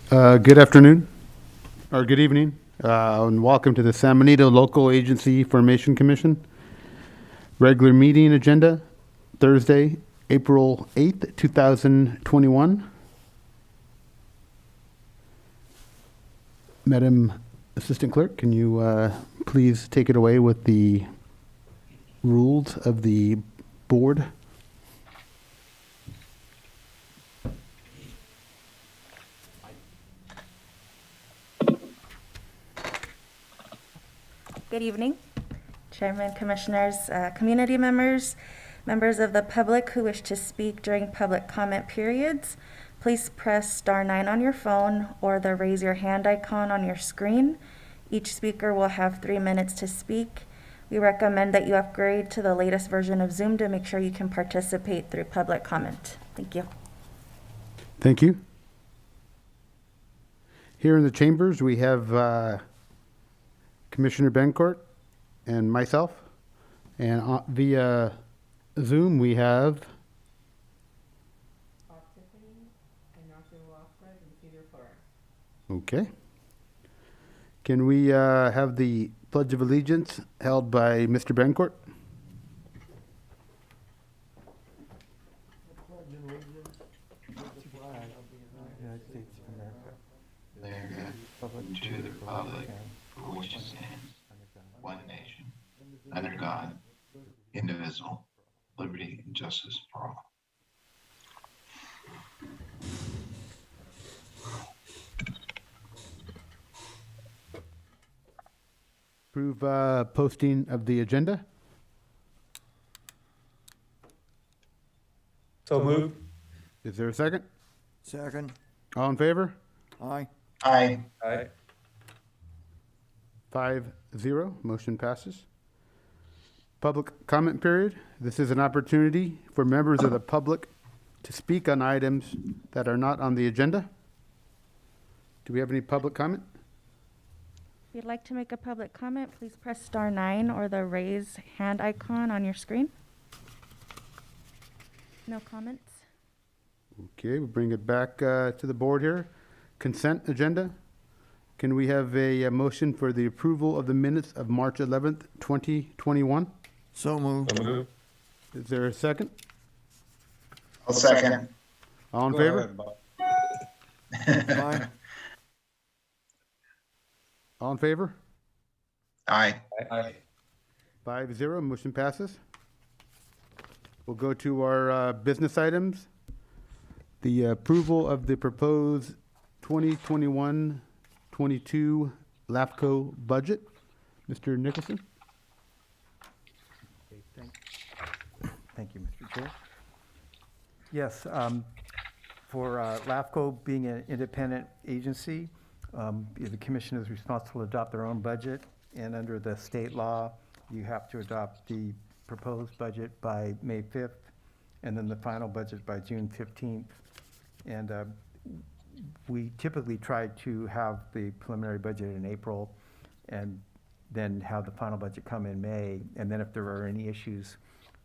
Good afternoon, or good evening, and welcome to the San Benito Local Agency Formation Commission. Regular meeting agenda, Thursday, April 8th, 2021. Madam Assistant Clerk, can you please take it away with the rules of the board? Good evening, Chairman, Commissioners, community members, members of the public who wish to speak during public comment periods. Please press *9 on your phone or the raise your hand icon on your screen. Each speaker will have 3 minutes to speak. We recommend that you upgrade to the latest version of Zoom to make sure you can participate through public comment. Thank you. Thank you. Here in the chambers, we have Commissioner Bencourt and myself. And via Zoom, we have Okay. Can we have the Pledge of Allegiance held by Mr. Bencourt? To the republic for which it stands, one nation, under God, indivisible, liberty and justice for all. Approve posting of the agenda. So moved. Is there a second? Second. All in favor? Aye. Aye. Aye. 5-0, motion passes. Public comment period. This is an opportunity for members of the public to speak on items that are not on the agenda. Do we have any public comment? If you'd like to make a public comment, please press *9 or the raise hand icon on your screen. No comments? Okay, we'll bring it back to the board here. Consent agenda. Can we have a motion for the approval of the minutes of March 11th, 2021? So moved. Is there a second? I'll second. All in favor? Aye. All in favor? Aye. 5-0, motion passes. We'll go to our business items. The approval of the proposed 2021-22 LAFCO budget. Mr. Nicholson? Thank you, Mr. Chair. Yes, for LAFCO being an independent agency, the commission is responsible to adopt their own budget, and under the state law, you have to adopt the proposed budget by May 5th, and then the final budget by June 15th. And we typically try to have the preliminary budget in April, and then have the final budget come in May. And then if there are any issues,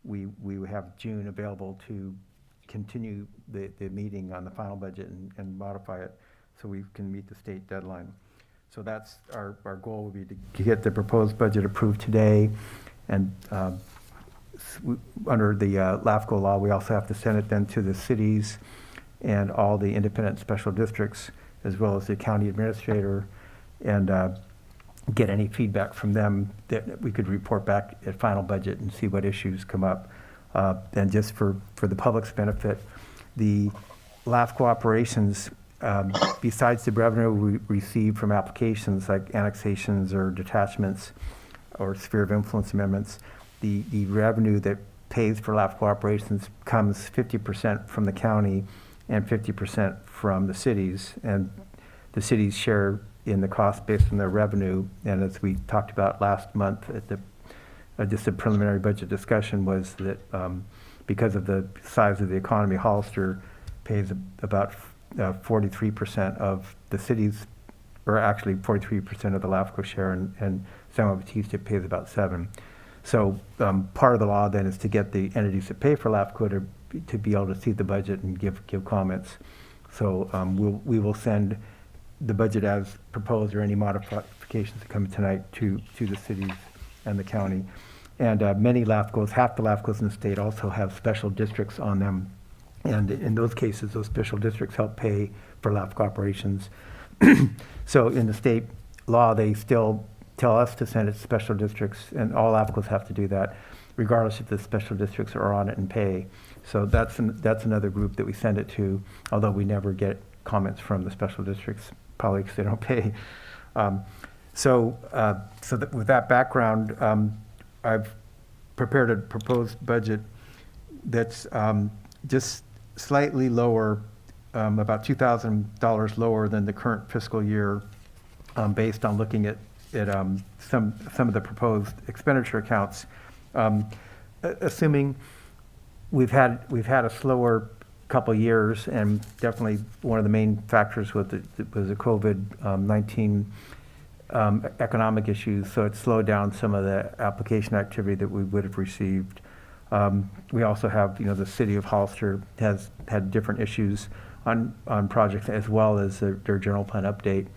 we would have June available to continue the meeting on the final budget and modify it so we can meet the state deadline. So that's our goal would be to get the proposed budget approved today. And under the LAFCO law, we also have to send it then to the cities and all the independent special districts, as well as the county administrator, and get any feedback from them that we could report back at final budget and see what issues come up. And just for the public's benefit, the LAFCO operations, besides the revenue we receive from applications like annexations or detachments or sphere of influence amendments, the revenue that pays for LAFCO operations comes 50% from the county and 50% from the cities, and the cities share in the cost based on their revenue. And as we talked about last month at the just a preliminary budget discussion, was that because of the size of the economy, Hollister pays about 43% of the cities, or actually 43% of the LAFCO share, and San Bautista pays about 7%. So part of the law then is to get the entities that pay for LAFCO to be able to see the budget and give comments. So we will send the budget as proposed or any modifications that come tonight to the cities and the county. And many LAFCOs, half the LAFCOs in the state also have special districts on them. And in those cases, those special districts help pay for LAFCO operations. So in the state law, they still tell us to send it to special districts, and all LAFCOs have to do that, regardless if the special districts are on it and pay. So that's another group that we send it to, although we never get comments from the special districts, probably because they don't pay. With that background, I've prepared a proposed budget that's just slightly lower, about $2,000 lower than the current fiscal year, based on looking at some of the proposed expenditure accounts. Assuming we've had a slower couple years, and definitely one of the main factors was the COVID-19 economic issues, so it slowed down some of the application activity that we would have received. We also have, the city of Hollister has had different issues on projects, as well as their general plan update.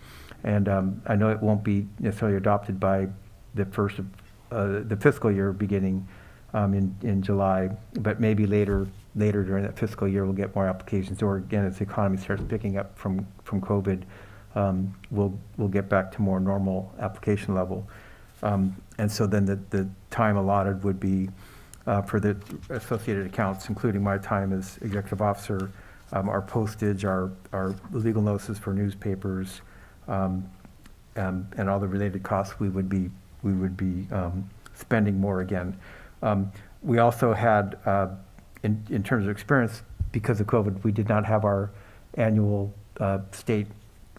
And I know it won't be necessarily adopted by the first of the fiscal year beginning in July, but maybe later during that fiscal year we'll get more applications, or again, as the economy starts picking up from COVID, we'll get back to more normal application level. And so then the time allotted would be for the associated accounts, including my time as executive officer, our postage, our legal notices for newspapers, and all the related costs we would be spending more again. We also had, in terms of experience, because of COVID, we did not have our annual state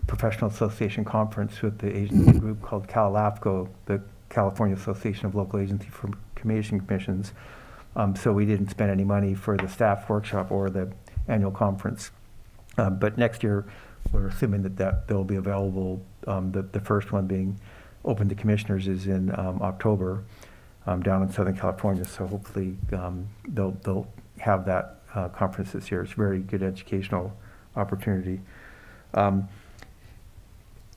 professional association conference with the agency group called CalLAFCO, the California Association of Local Agency for Information Commissions. So we didn't spend any money for the staff workshop or the annual conference. But next year, we're assuming that they'll be available. The first one being open to commissioners is in October down in Southern California. So hopefully they'll have that conference this year. It's a very good educational opportunity.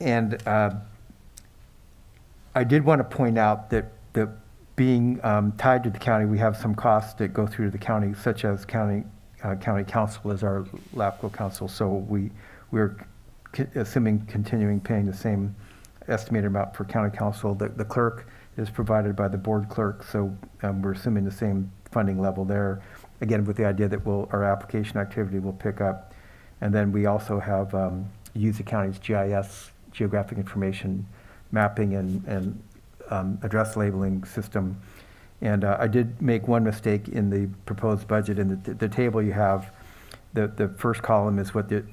And I did want to point out that being tied to the county, we have some costs that go through the county, such as county council as our LAFCO council. So we're assuming continuing paying the same estimated amount for county council. The clerk is provided by the board clerk, so we're assuming the same funding level there. Again, with the idea that our application activity will pick up. And then we also have use the county's GIS, geographic information mapping and address labeling system. And I did make one mistake in the proposed budget. In the table you have, the first column is what the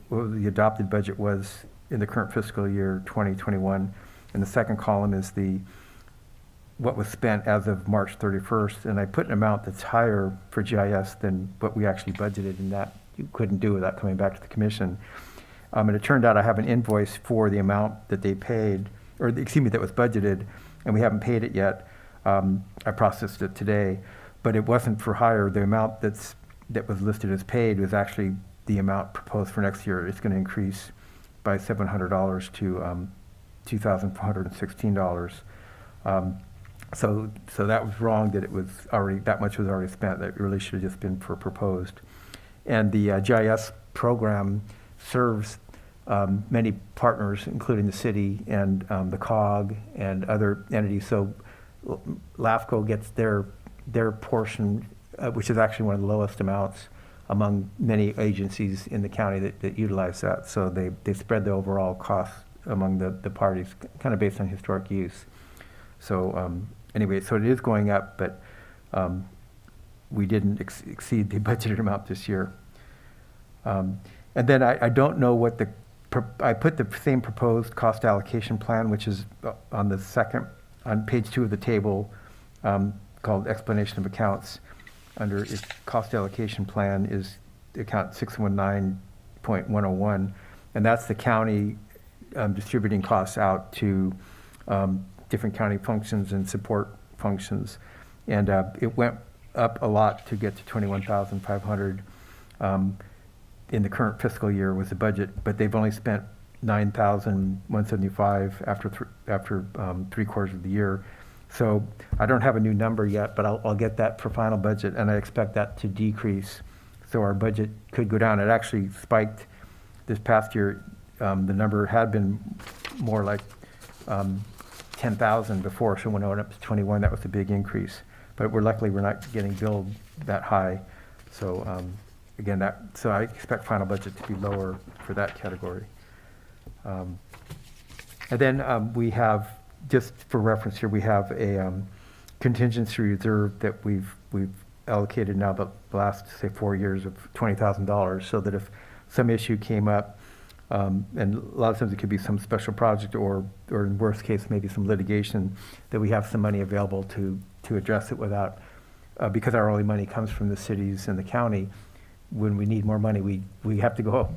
adopted budget was in the current fiscal year 2021, and the second column is what was spent as of March 31st. And I put an amount that's higher for GIS than what we actually budgeted, and that you couldn't do without coming back to the commission. And it turned out I have an invoice for the amount that they paid, or excuse me, that was budgeted, and we haven't paid it yet. I processed it today, but it wasn't for hire. The amount that was listed as paid was actually the amount proposed for next year. It's going to increase by $700 to $2,416. So that was wrong. That much was already spent. That really should have just been for proposed. And the GIS program serves many partners, including the city and the COG and other entities. So LAFCO gets their portion, which is actually one of the lowest amounts among many agencies in the county that utilize that. So they spread the overall cost among the parties, kind of based on historic use. So anyway, so it is going up, but we didn't exceed the budgeted amount this year. And then I don't know what I put the same proposed cost allocation plan, which is on page 2 of the table, called explanation of accounts. Under its cost allocation plan is account 619.101, and that's the county distributing costs out to different county functions and support functions. And it went up a lot to get to $21,500 in the current fiscal year with the budget, but they've only spent $9,175 after 3/4 of the year. So I don't have a new number yet, but I'll get that for final budget, and I expect that to decrease. So our budget could go down. It actually spiked this past year. The number had been more like 10,000 before, so when it went up to 21, that was a big increase. But luckily we're not getting billed that high. So again, so I expect final budget to be lower for that category. And then we have, just for reference here, we have a contingency reserve that we've allocated now the last, say, 4 years of $20,000, so that if some issue came up, and a lot of times it could be some special project or in worst case, maybe some litigation, that we have some money available to address it without, because our only money comes from the cities and the county. When we need more money, we have to go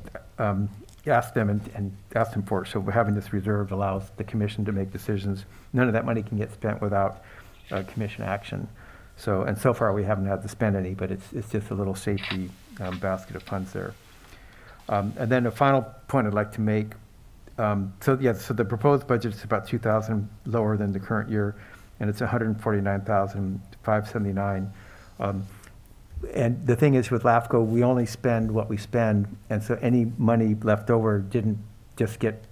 ask them and ask them for it. So having this reserve allows the commission to make decisions. None of that money can get spent without commission action. So, and so far we haven't had to spend any, but it's just a little safety basket of funds there. And then a final point I'd like to make. So the proposed budget is about 2,000 lower than the current year, and it's 149,579. And the thing is, with LAFCO, we only spend what we spend, and so any money left over didn't just get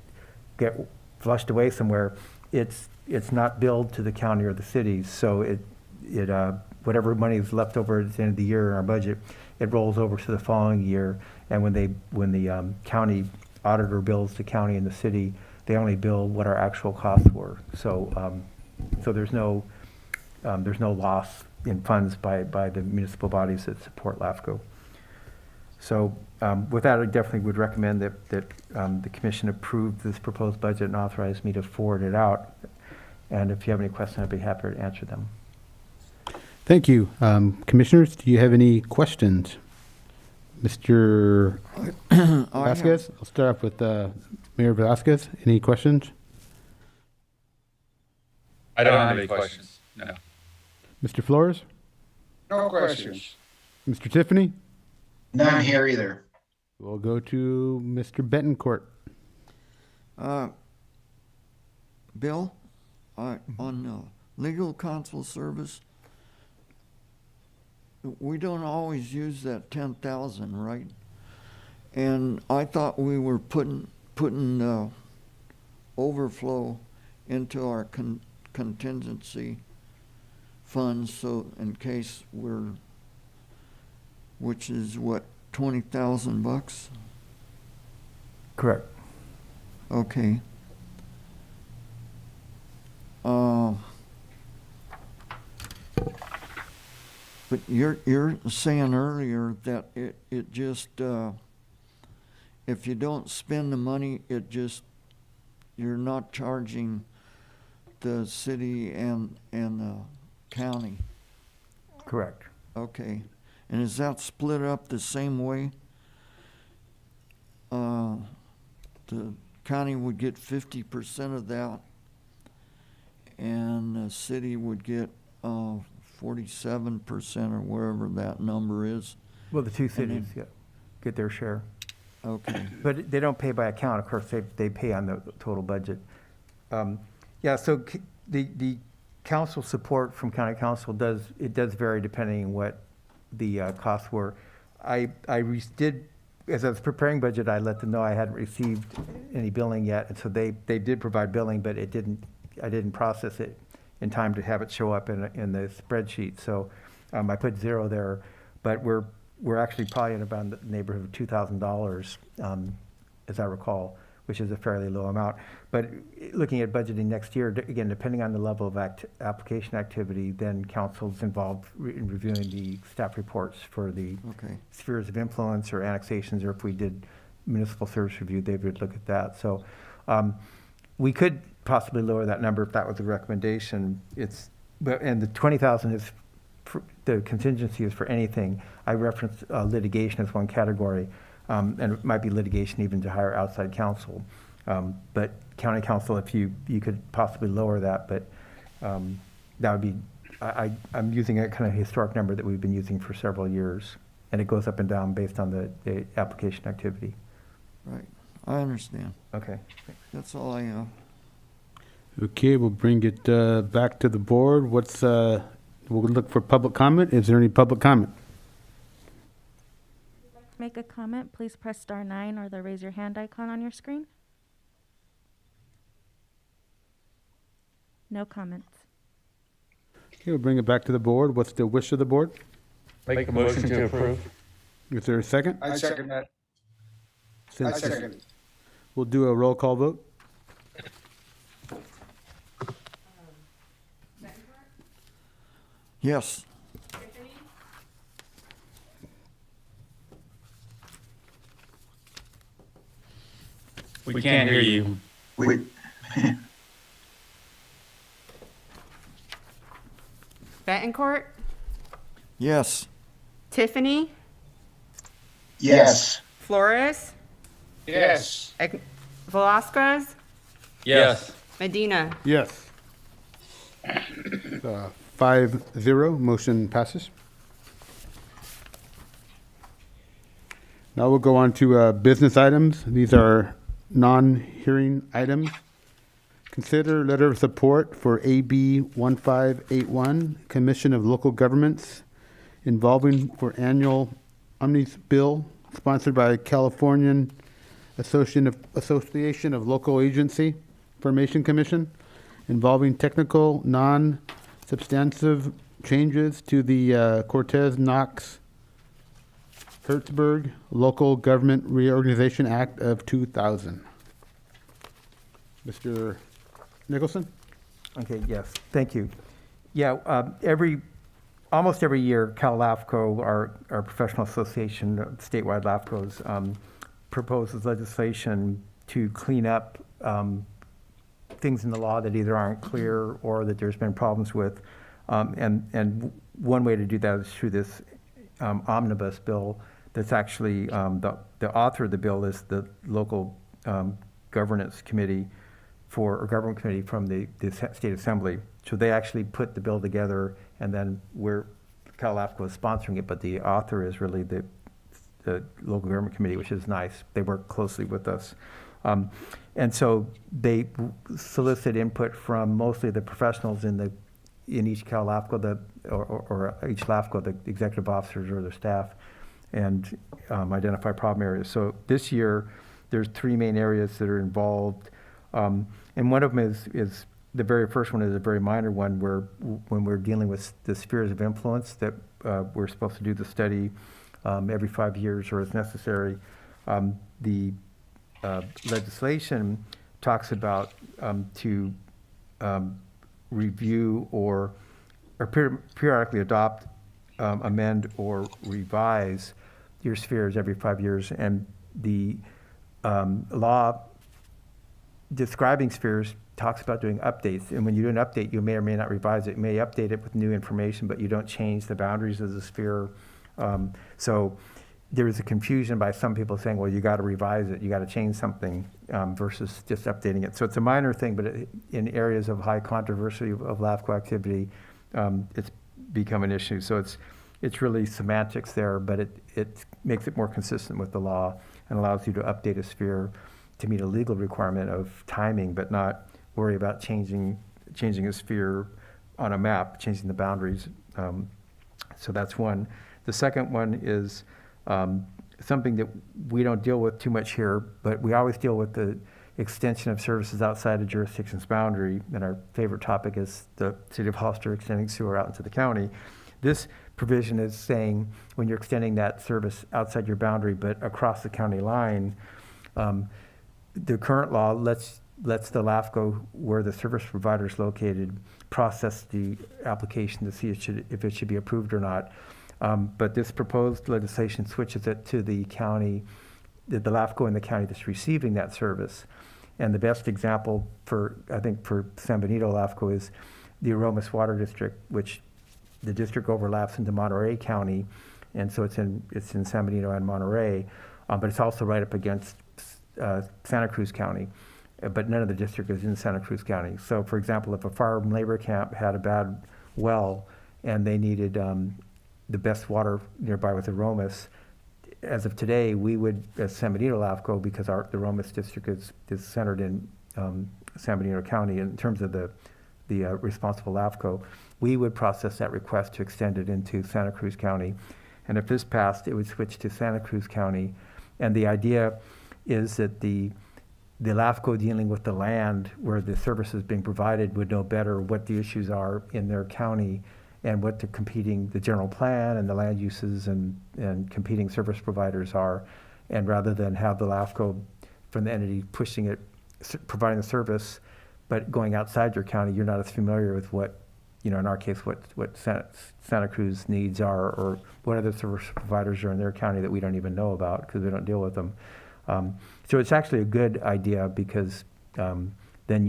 flushed away somewhere. It's not billed to the county or the cities, so whatever money is left over at the end of the year in our budget, it rolls over to the following year. And when the county auditor bills the county and the city, they only bill what our actual costs were. So there's no loss in funds by the municipal bodies that support LAFCO. So with that, I definitely would recommend that the commission approve this proposed budget and authorize me to forward it out. And if you have any questions, I'd be happy to answer them. Thank you. Commissioners, do you have any questions? Mr. Vasquez, I'll start off with Mayor Vasquez. Any questions? I don't have any questions, no. Mr. Flores? No questions. Mr. Tiffany? None here either. We'll go to Mr. Betancourt. Bill, on legal counsel service, we don't always use that 10,000, right? And I thought we were putting overflow into our contingency funds, so in case which is what, $20,000? Correct. Okay. But you're saying earlier that it just if you don't spend the money, you're not charging the city and the county. Correct. Okay. And is that split up the same way? The county would get 50% of that, and the city would get 47% or wherever that number is. Well, the two cities get their share. Okay. But they don't pay by account. Of course, they pay on the total budget. So the council support from county council does vary depending on what the costs were. I did, as I was preparing budget, I let them know I hadn't received any billing yet, and so they did provide billing, but I didn't process it in time to have it show up in the spreadsheet. So I put 0 there, but we're actually probably in about the neighborhood of $2,000, as I recall, which is a fairly low amount. But looking at budgeting next year, again, depending on the level of application activity, then council's involved in reviewing the staff reports for the spheres of influence or annexations, or if we did municipal service review, they would look at that. So we could possibly lower that number if that was the recommendation. And the 20,000 is the contingency is for anything. I referenced litigation as one category, and it might be litigation even to hire outside counsel. But county counsel, if you could possibly lower that, but that would be, I'm using a kind of historic number that we've been using for several years, and it goes up and down based on the application activity. Right. I understand. Okay. That's all I have. Okay, we'll bring it back to the board. We'll look for public comment. Is there any public comment? Make a comment, please press star 9 or the raise your hand icon on your screen. No comments. Okay, we'll bring it back to the board. What's the wish of the board? Make a motion to approve. Is there a second? I second that. I Since second. we'll do a roll call vote. Yes. We can't hear you. We, Betancourt, Yes. Tiffany, yes. Flores, Yes. Velasquez, Yes. Medina. Yes. 5-0, motion passes. Now we'll go on to business items. These are non-hearing items. Consider letter of support for AB 1581, Commission of Local Governments, involving for annual omnibus bill sponsored by Californian Association of Local Agency Formation Commission, involving technical, non-substantive changes to the Cortez Knox Hertzberg Local Government Reorganization Act of 2000. Mr. Nicholson? Okay, yes, thank you. Yeah, almost every year, Cal LAFCO, our professional association, statewide LAFCOs, proposes legislation to clean up things in the law that either aren't clear or that there's been problems with. And one way to do that is through this omnibus bill that's actually, the author of the bill is the local governance committee or government committee from the state assembly. So they actually put the bill together, and then Cal LAFCO is sponsoring it, but the author is really the local government committee, which is nice. They work closely with us. And so they solicit input from mostly the professionals in each Cal LAFCO, or each LAFCO, the executive officers or their staff, and identify problem areas. So this year, there's 3 main areas that are involved. And one of them is the very first one is a very minor one, where when we're dealing with the spheres of influence that we're supposed to do the study every 5 years or as necessary. The legislation talks about to review or periodically adopt, amend, or revise your spheres every 5 years. And the law describing spheres talks about doing updates. And when you do an update, you may or may not revise it. You may update it with new information, but you don't change the boundaries of the sphere. So there is a confusion by some people saying, well, you got to revise it, you got to change something, versus just updating it. So it's a minor thing, but in areas of high controversy of LAFCO activity, it's become an issue. So it's really semantics there, but it makes it more consistent with the law and allows you to update a sphere to meet a legal requirement of timing, but not worry about changing a sphere on a map, changing the boundaries. So that's one. The second one is something that we don't deal with too much here, but we always deal with the extension of services outside of jurisdiction's boundary. And our favorite topic is the city of Hollister extending sewer out into the county. This provision is saying when you're extending that service outside your boundary, but across the county line, the current law lets the LAFCO, where the service provider is located, process the application to see if it should be approved or not. But this proposed legislation switches it to the county, the LAFCO in the county that's receiving that service. And the best example for San Benito LAFCO is the Aromas Water District, which the district overlaps into Monterey County. And so it's in San Benito and Monterey, but it's also right up against Santa Cruz County, but none of the district is in Santa Cruz County. So for example, if a farm labor camp had a bad well and they needed the best water nearby with Aromas, as of today, we would, as San Benito LAFCO, because the Romas district is centered in San Benito County, in terms of the responsible LAFCO, we would process that request to extend it into Santa Cruz County. And if this passed, it would switch to Santa Cruz County. And the idea is that the LAFCO dealing with the land where the service is being provided would know better what the issues are in their county and what the general plan and the land uses and competing service providers are. And rather than have the LAFCO from the entity pushing it, providing the service, but going outside your county, you're not as familiar with what, in our case, what Santa Cruz needs are, or what other service providers are in their county that we don't even know about because we don't deal with them. So it's actually a good idea because then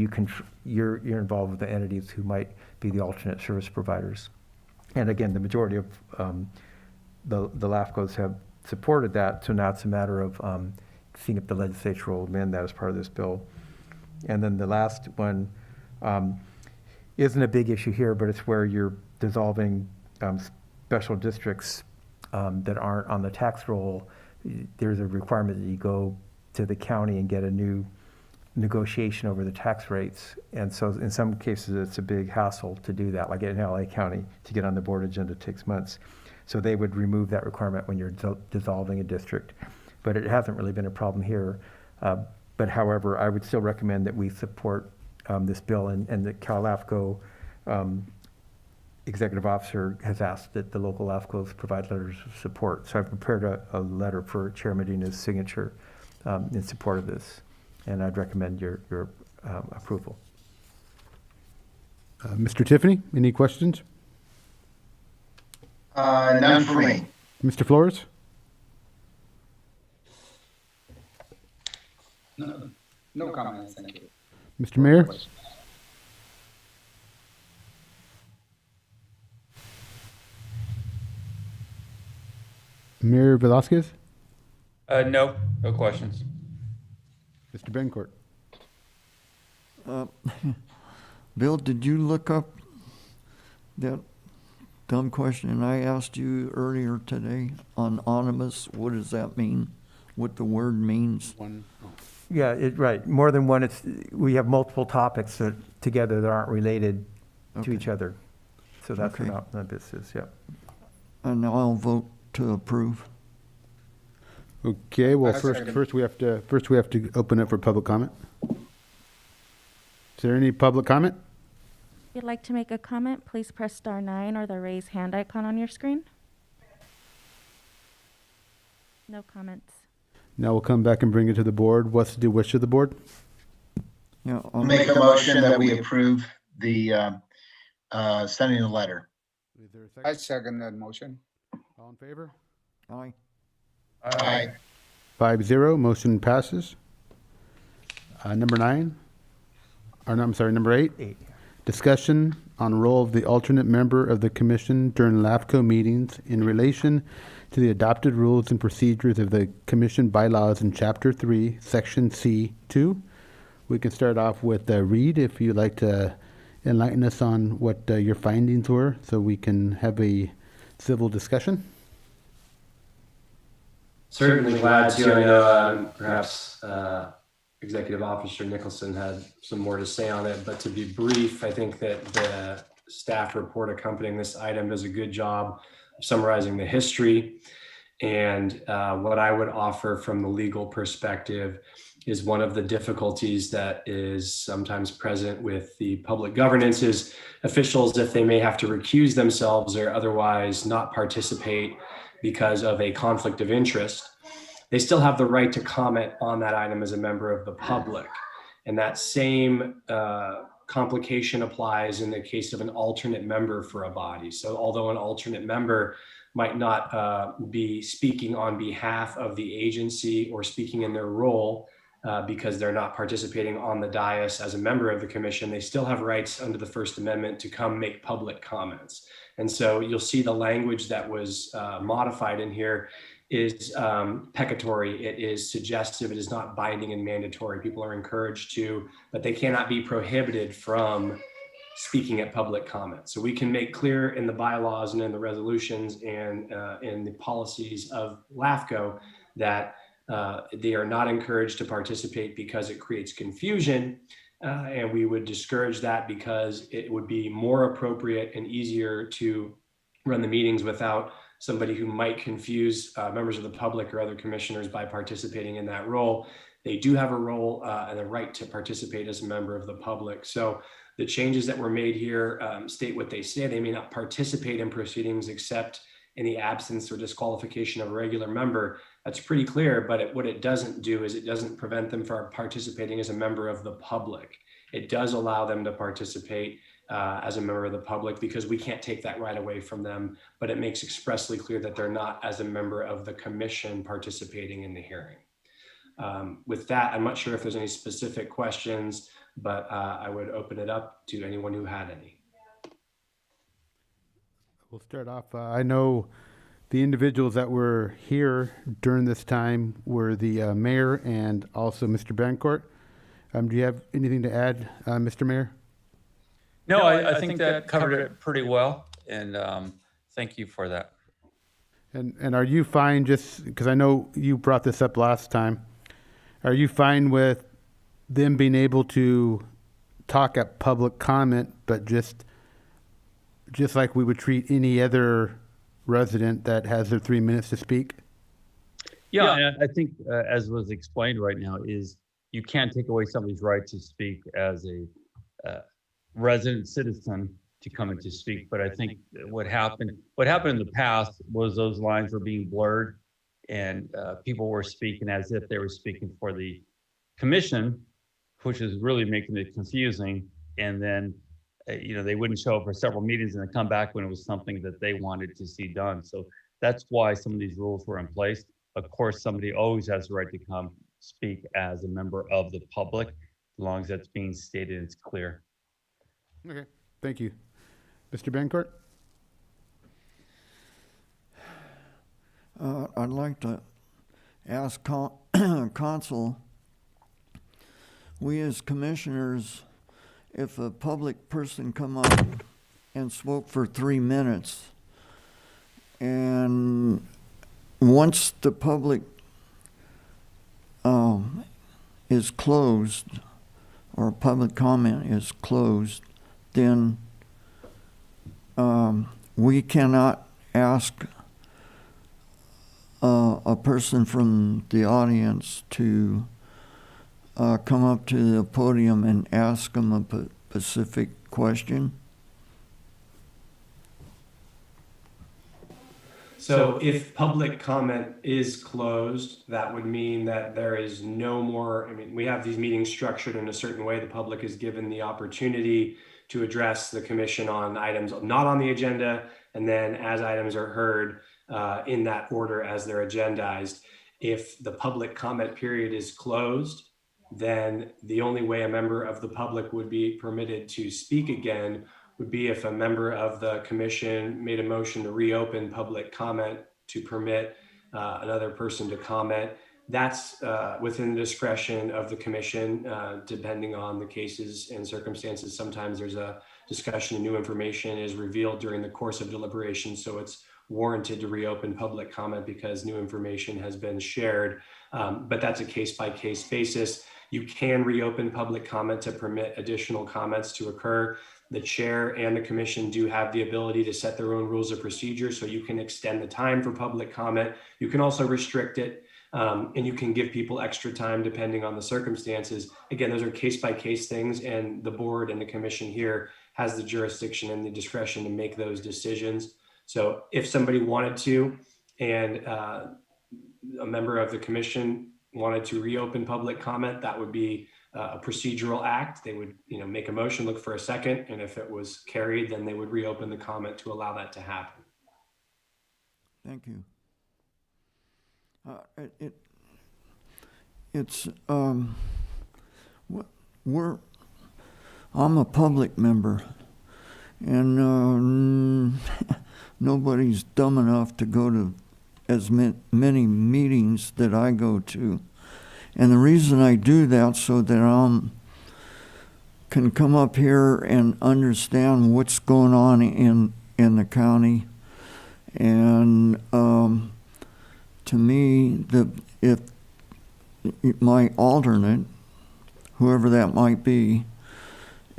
you're involved with the entities who might be the alternate service providers. And again, the majority of the LAFCOs have supported that, so now it's a matter of seeing if the legislature will amend that as part of this bill. And then the last one isn't a big issue here, but it's where you're dissolving special districts that aren't on the tax roll. There's a requirement that you go to the county and get a new negotiation over the tax rates. And so in some cases, it's a big hassle to do that. Like in LA County, to get on the board agenda takes months. So they would remove that requirement when you're dissolving a district. But it hasn't really been a problem here. But however, I would still recommend that we support this bill, and the Cal LAFCO executive officer has asked that the local LAFCOs provide letters of support. So I've prepared a letter for Chair Medina's signature in support of this, and I'd recommend your approval. Mr. Tiffany, any questions? None for me. Mr. Flores? No comments, thank you. Mr. Mayor? Mayor Velasquez? No questions. Mr. Bencourt? Bill, did you look up that dumb question I asked you earlier today on anonymous? What does that mean? What the word means? Yeah, right. More than one. We have multiple topics that together that aren't related to each other. So that's Okay. what this is. Yeah. And I'll vote to approve. Okay, well, I first second. we have to open up for public comment. Is there any public comment? If you'd like to make a comment, please press star 9 or the raise hand icon on your screen. No comments. Now we'll come back and bring it to the board. What's the wish of the board? Yeah, I'll make a motion that we approve the sending a letter. Is there a I second? second that motion. All in favor? Aye. Aye. 5-0, motion passes. Number 9, or no, I'm sorry, number 8. 8. Discussion on role of the alternate member of the commission during LAFCO meetings in relation to the adopted rules and procedures of the commission bylaws in Chapter 3, Section C2. We can start off with Reed, if you'd like to enlighten us on what your findings were, so we can have a civil discussion. Certainly glad to. I know perhaps Executive Officer Nicholson had some more to say on it, but to be brief, I think that the staff report accompanying this item does a good job of summarizing the history. And what I would offer from the legal perspective is one of the difficulties that is sometimes present with the public governance is officials, if they may have to recuse themselves or otherwise not participate because of a conflict of interest, they still have the right to comment on that item as a member of the public. And that same complication applies in the case of an alternate member for a body. So although an alternate member might not be speaking on behalf of the agency or speaking in their role because they're not participating on the dais as a member of the commission, they still have rights under the First Amendment to come make public comments. And so you'll see the language that was modified in here is peccatory. It is suggestive. It is not binding and mandatory. People are encouraged to, but they cannot be prohibited from speaking at public comment. So we can make clear in the bylaws and in the resolutions and in the policies of LAFCO that they are not encouraged to participate because it creates confusion. And we would discourage that because it would be more appropriate and easier to run the meetings without somebody who might confuse members of the public or other commissioners by participating in that role. They do have a role and a right to participate as a member of the public. So the changes that were made here state what they say. They may not participate in proceedings except in the absence or disqualification of a regular member. That's pretty clear, but what it doesn't do is it doesn't prevent them from participating as a member of the public. It does allow them to participate as a member of the public because we can't take that right away from them, but it makes expressly clear that they're not as a member of the commission participating in the hearing. With that, I'm not sure if there's any specific questions, but I would open it up to anyone who had any. We'll start off. I know the individuals that were here during this time were the mayor and also Mr. Bancourt. Do you have anything to add, Mr. Mayor? No, I think that covered it pretty well, and thank you for that. And are you fine, just because I know you brought this up last time, are you fine with them being able to talk at public comment, but just like we would treat any other resident that has their 3 minutes to speak? Yeah, and I think as was explained right now is you can't take away somebody's right to speak as a resident citizen to come and to speak. But I think what happened in the past was those lines were being blurred and people were speaking as if they were speaking for the commission, which is really making it confusing. And then they wouldn't show up for several meetings and then come back when it was something that they wanted to see done. So that's why some of these rules were in place. Of course, somebody always has the right to come speak as a member of the public, as long as that's being stated and it's clear. Okay, thank you. Mr. Bancourt? I'd like to ask Council, we as commissioners, if a public person come up and spoke for 3 minutes, and once the public is closed, or public comment is closed, then we cannot ask a person from the audience to come up to the podium and ask them a specific question. So if public comment is closed, that would mean that there is no more, we have these meetings structured in a certain way. The public is given the opportunity to address the commission on items not on the agenda, and then as items are heard in that order as they're agendized. If the public comment period is closed, then the only way a member of the public would be permitted to speak again would be if a member of the commission made a motion to reopen public comment to permit another person to comment. That's within the discretion of the commission, depending on the cases and circumstances. Sometimes there's a discussion and new information is revealed during the course of deliberation, so it's warranted to reopen public comment because new information has been shared, but that's a case-by-case basis. You can reopen public comment to permit additional comments to occur. The chair and the commission do have the ability to set their own rules of procedure, so you can extend the time for public comment. You can also restrict it, and you can give people extra time depending on the circumstances. Again, those are case-by-case things, and the board and the commission here has the jurisdiction and the discretion to make those decisions. So if somebody wanted to, and a member of the commission wanted to reopen public comment, that would be a procedural act. They would, make a motion, look for a second, and if it was carried, then they would reopen the comment to allow that to happen. Thank you. I'm a public member, and nobody's dumb enough to go to as many meetings that I go to. And the reason I do that so that I'm can come up here and understand what's going on in the county. And to me, if my alternate, whoever that might be,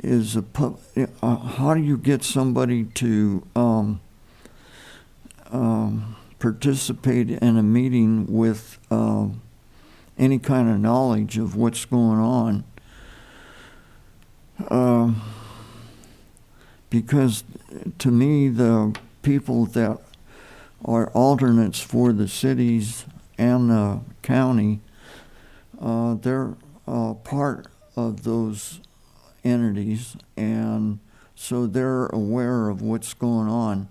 is how do you get somebody to participate in a meeting with any kind of knowledge of what's going on? Because to me, the people that are alternates for the cities and the county, they're part of those entities, and so they're aware of what's going on.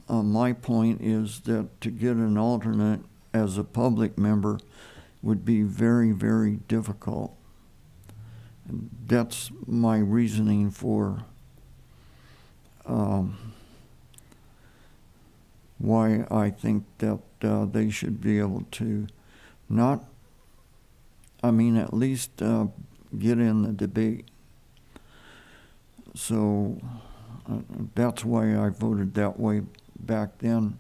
My point is that to get an alternate as a public member would be very, very difficult. That's my reasoning for why I think that they should be able to at least get in the debate. So that's why I voted that way back then,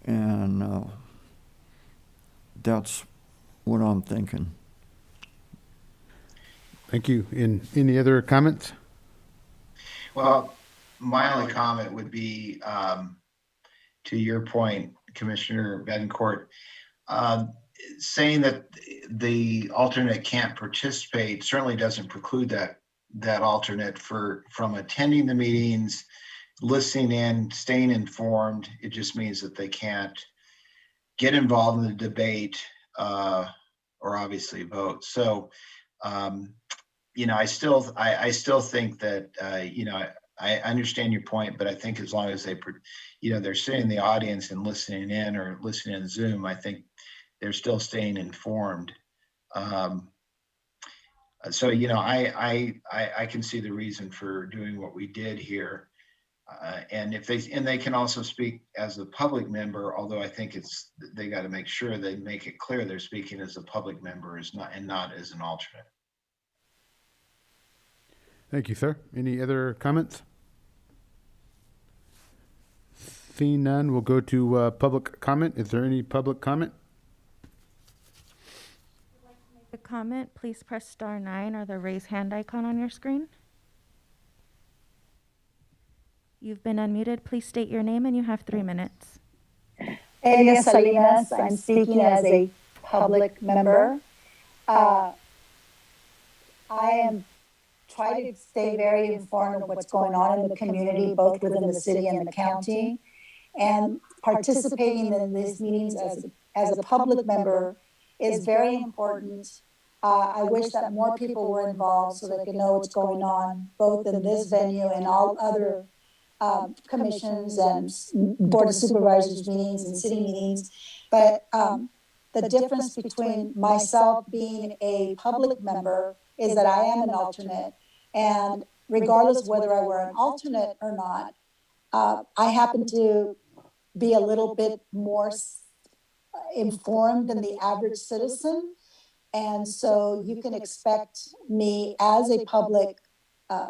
and that's what I'm thinking. Thank you. Any other comments? Well, my only comment would be, to your point, Commissioner Betancourt, saying that the alternate can't participate certainly doesn't preclude that alternate from attending the meetings, listening in, staying informed. It just means that they can't get involved in the debate or obviously vote. So, I still think that, I understand your point, but I think as long as they're sitting in the audience and listening in or listening in Zoom, I think they're still staying informed. So, I can see the reason for doing what we did here. And they can also speak as a public member, although I think they got to make sure they make it clear they're speaking as a public member and not as an alternate. Thank you, sir. Any other comments? Seeing none, we'll go to public comment. Is there any public comment? A comment, please press star 9 or the raise hand icon on your screen. You've been unmuted. Please state your name and you have 3 minutes. Elia Salinas, I'm speaking as a public member. I am trying to stay very informed of what's going on in the community, both within the city and the county. And participating in these meetings as a public member is very important. I wish that more people were involved so they could know what's going on, both in this venue and all other commissions and board of supervisors meetings and city meetings. But the difference between myself being a public member is that I am an alternate. And regardless of whether I were an alternate or not, I happen to be a little bit more informed than the average citizen. And so you can expect me as a public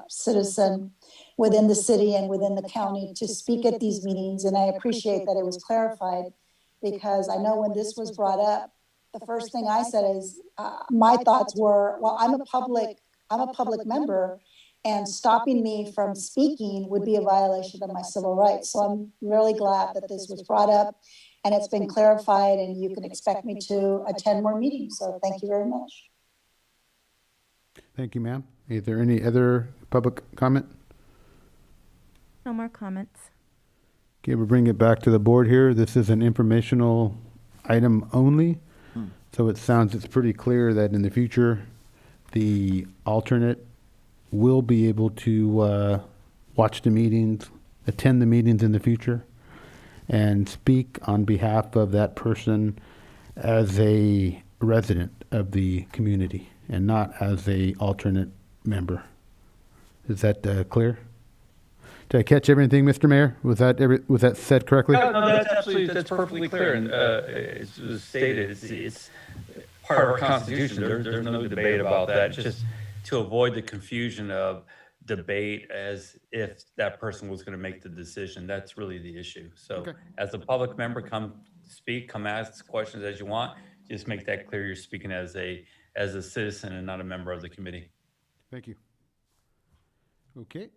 citizen within the city and within the county to speak at these meetings. And I appreciate that it was clarified, because I know when this was brought up, the first thing I said is my thoughts were, well, I'm a public member, and stopping me from speaking would be a violation of my civil rights. So I'm really glad that this was brought up and it's been clarified, and you can expect me to attend more meetings. So thank you very much. Thank you, ma'am. Is there any other public comment? No more comments. Okay, we'll bring it back to the board here. This is an informational item only. So it's pretty clear that in the future, the alternate will be able to watch the meetings, attend the meetings in the future, and speak on behalf of that person as a resident of the community and not as a alternate member. Is that clear? Did I catch everything, Mr. Mayor? Was that said correctly? No, that's perfectly clear. And as was stated, it's part of our Constitution. There's no debate about that. It's just to avoid the confusion of debate as if that person was going to make the decision. That's really the issue. So Okay. as a public member, come speak, come ask questions as you want. Just make that clear you're speaking as a citizen and not a member of the committee. Thank you. Okay,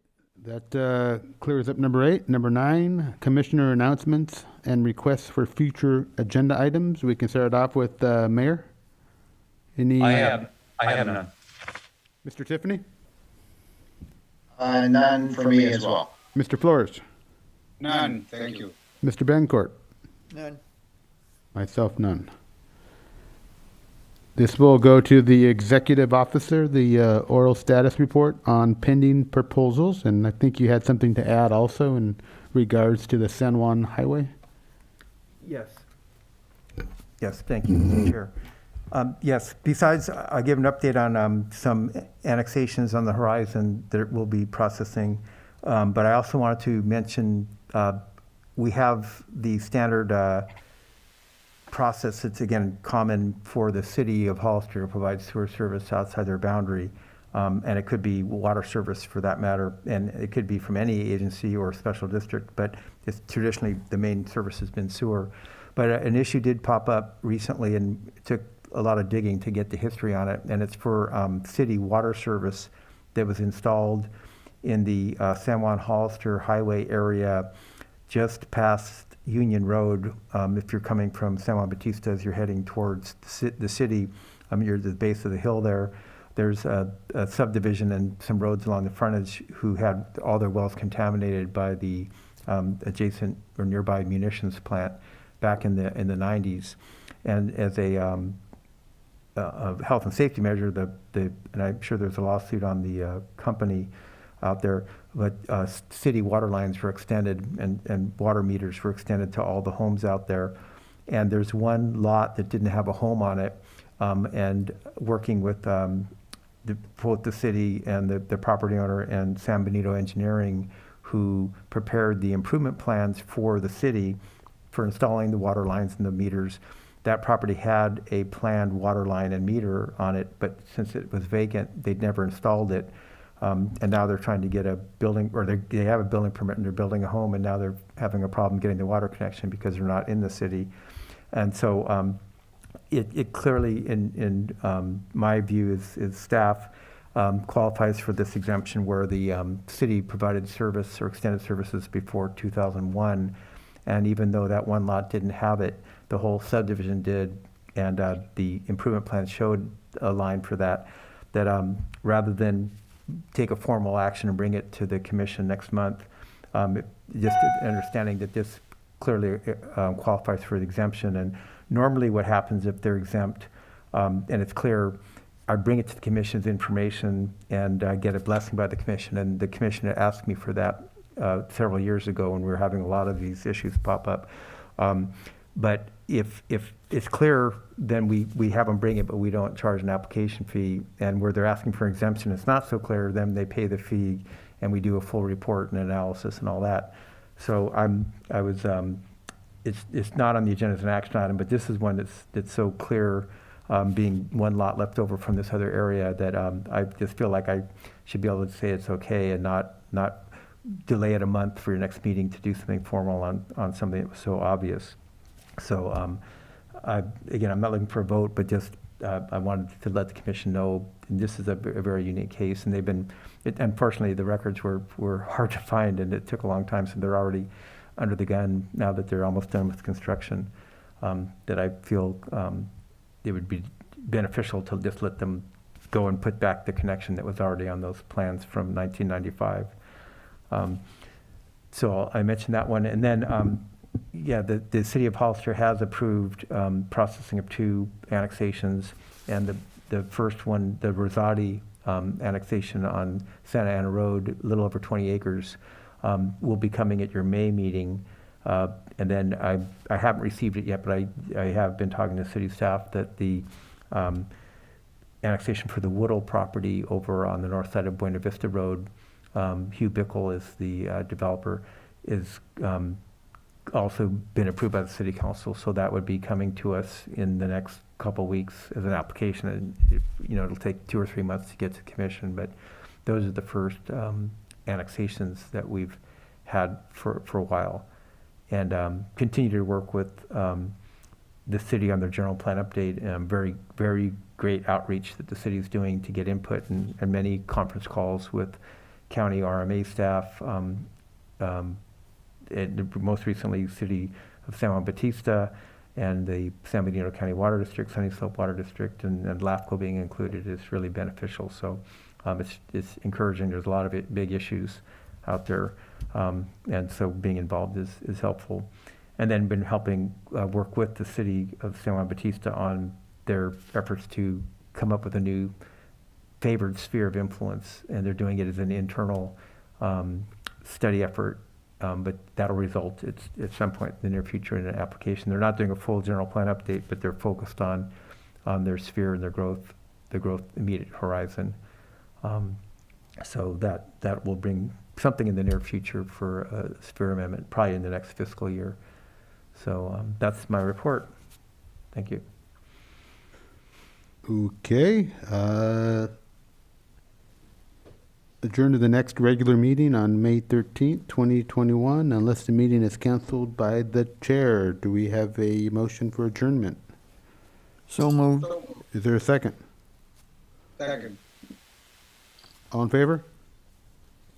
that clears up number 8. Number 9, commissioner announcements and requests for future agenda items. We can start off with Mayor. Any? I have none. Mr. Tiffany? None for me as well. Mr. Flores? None, thank you. Mr. Bencourt? None. Myself, none. This will go to the executive officer, the oral status report on pending proposals, and I think you had something to add also in regards to the San Juan Highway. Yes. Yes, thank you, Mr. Chair. Yes, besides, I give an update on some annexations on the horizon that we'll be processing, but I also wanted to mention we have the standard process that's, again, common for the city of Hollister to provide sewer service outside their boundary. And it could be water service for that matter, and it could be from any agency or special district, but it's traditionally the main service has been sewer. But an issue did pop up recently, and it took a lot of digging to get the history on it, and it's for city water service that was installed in the San Juan Hollister Highway area just past Union Road. If you're coming from San Juan Bautista as you're heading towards the city, you're at the base of the hill there. There's a subdivision and some roads along the frontage who had all their wells contaminated by the adjacent or nearby munitions plant back in the 90s. And as a health and safety measure, and I'm sure there's a lawsuit on the company out there, but city water lines were extended and water meters were extended to all the homes out there. And there's one lot that didn't have a home on it, and working with both the city and the property owner and San Benito Engineering, who prepared the improvement plans for the city for installing the water lines and the meters. That property had a planned water line and meter on it, but since it was vacant, they'd never installed it. And now they're trying to get a building, or they have a building permit and they're building a home, and now they're having a problem getting the water connection because they're not in the city. And so it clearly, in my view, is staff qualifies for this exemption where the city provided service or extended services before 2001. And even though that one lot didn't have it, the whole subdivision did, and the improvement plan showed a line for that rather than take a formal action and bring it to the commission next month, just understanding that this clearly qualifies for the exemption. And normally what happens if they're exempt, and it's clear, I bring it to the commission's information and get a blessing by the commission, and the commission asked me for that several years ago when we were having a lot of these issues pop up. But if it's clear, then we have them bring it, but we don't charge an application fee. And where they're asking for exemption, it's not so clear, then they pay the fee, and we do a full report and analysis and all that. So it's not on the agenda as an action item, but this is one that's so clear, being one lot left over from this other area, that I just feel like I should be able to say it's okay and not delay it a month for your next meeting to do something formal on something that was so obvious. So again, I'm not looking for a vote, but just I wanted to let the commission know, and this is a very unique case, and they've been, unfortunately, the records were hard to find, and it took a long time, so they're already under the gun now that they're almost done with construction, that I feel it would be beneficial to just let them go and put back the connection that was already on those plans from 1995. So I mentioned that one. And then, yeah, the city of Hollister has approved processing of 2 annexations. And the first one, the Rosati annexation on Santa Ana Road, a little over 20 acres, will be coming at your May meeting. And then I haven't received it yet, but I have been talking to city staff that the annexation for the Woodall property over on the north side of Buena Vista Road, Hugh Bickle is the developer, is also been approved by the city council. So that would be coming to us in the next couple weeks as an application, and it'll take 2 or 3 months to get to commission, but those are the first annexations that we've had for a while. And continue to work with the city on their general plan update, and very, very great outreach that the city is doing to get input, and many conference calls with county RMA staff, and most recently, City of San Juan Bautista and the San Benito County Water District, Sunny Slope Water District, and LAFCO being included is really beneficial. So it's encouraging. There's a lot of big issues out there, and so being involved is helpful. And then been helping work with the City of San Juan Bautista on their efforts to come up with a new favored sphere of influence, and they're doing it as an internal study effort, but that'll result at some point in the near future in an application. They're not doing a full general plan update, but they're focused on their sphere and the growth immediate horizon. So that will bring something in the near future for a sphere amendment, probably in the next fiscal year. So that's my report. Thank you. Okay. Adjourn to the next regular meeting on May 13th, 2021, unless the meeting is canceled by the chair. Do we have a motion for adjournment? So moved. Is there a second? Second. All in favor?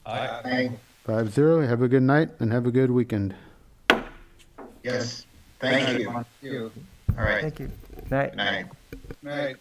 Aye. 5-0. Have a good night and have a good weekend. Yes, thank you. All Thank you. right, Thank you. Night. night. Night.